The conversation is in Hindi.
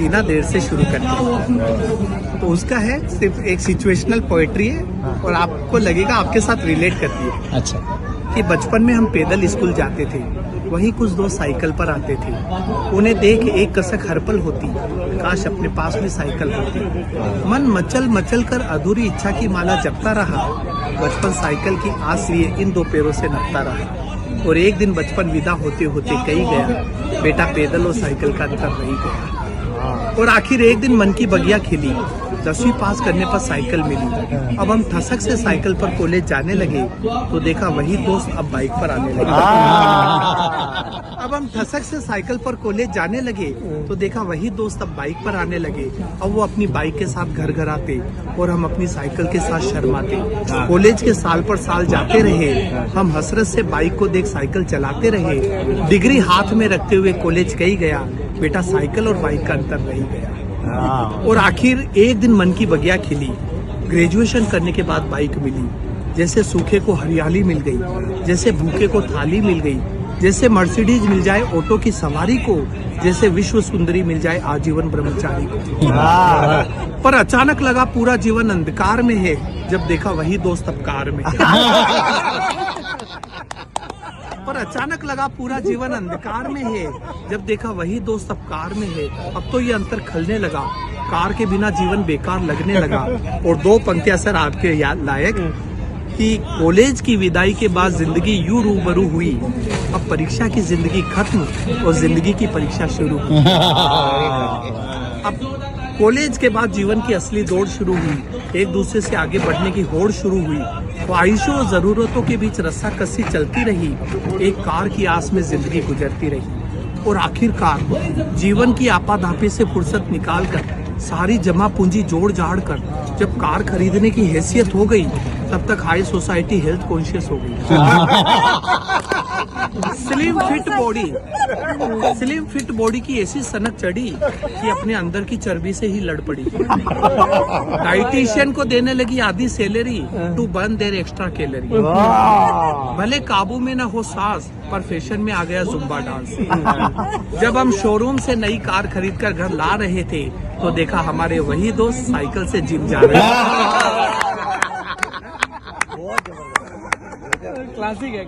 जीना देर से शुरू करते हैं। तो उसका है सिर्फ एक सिचुएशनल पोएट्री है और आपको लगेगा आपके साथ रिलेट करती है। अच्छा। कि बचपन में हम पैदल स्कूल जाते थे, वहीं कुछ दोस्त साइकिल पर आते थे। उन्हें देख एक कसक हरपल होती, काश अपने पास भी साइकिल होती। मन मचल मचल कर अधूरी इच्छा की माला जपता रहा। बचपन साइकिल की आस लिए इन दो पैरों से नपता रहा। और एक दिन बचपन विदा होते होते कही गया, बेटा पैदल और साइकिल का अंतर रही गया। और आखिर एक दिन मन की बगिया खिली, 10वीं पास करने पर साइकिल मिली। अब हम ठसक से साइकिल पर कॉलेज जाने लगे तो देखा वही दोस्त अब बाइक पर आने लगे। अब हम ठसक से साइकिल पर कॉलेज जाने लगे तो देखा वही दोस्त अब बाइक पर आने लगे। अब वो अपनी बाइक के साथ घर घर आते और हम अपनी साइकिल के साथ शर्माते। कॉलेज के साल पर साल जाते रहे, हम हसरत से बाइक को देख साइकिल चलाते रहे। डिग्री हाथ में रखते हुए कॉलेज कही गया, बेटा साइकिल और बाइक का अंतर रही गया। और आखिर एक दिन मन की बगिया खिली, ग्रेजुएशन करने के बाद बाइक मिली। जैसे सूखे को हरियाली मिल गई, जैसे भूखे को थाली मिल गई, जैसे मर्सिडीज मिल जाए ऑटो की सवारी को, जैसे विश्व सुंदरी मिल जाए आजीवन ब्रह्मचारी को। पर अचानक लगा पूरा जीवन अंधकार में है, जब देखा वही दोस्त अब कार में। पर अचानक लगा पूरा जीवन अंधकार में है, जब देखा वही दोस्त अब कार में है। अब तो ये अंतर खलने लगा, कार के बिना जीवन बेकार लगने लगा। और दो पंक्तियां सर आपके याद लायक कि कॉलेज की विदाई के बाद जिंदगी यूं रूबरू हुई, अब परीक्षा की जिंदगी खत्म और जिंदगी की परीक्षा शुरू हुई। अब कॉलेज के बाद जीवन की असली दौड़ शुरू हुई, एक दूसरे से आगे बढ़ने की होड़ शुरू हुई। ख्वाहिशों और जरूरतों के बीच रस्साकसी चलती रही, एक कार की आस में जिंदगी गुजरती रही। और आखिरकार जीवन की आपाधापी से फुर्सत निकालकर, सारी जमा पूंजी जोड़ जाड़ कर जब कार खरीदने की हैसियत हो गई, तब तक हाई सोसाइटी हेल्थ कॉन्शियस हो गई। स्लिम फिट बॉडी की ऐसी सनक चढ़ी कि अपने अंदर की चर्बी से ही लड़ पड़ी। डाइटिशियन को देने लगी आधी salary to burn their extra calorie. भले काबू में न हो सांस, पर फैशन में आ गया जुम्बा डांस। जब हम शोरूम से नई कार खरीद कर घर ला रहे थे तो देखा हमारे वही दोस्त साइकिल से जिम जा रहे थे। क्लासिक है।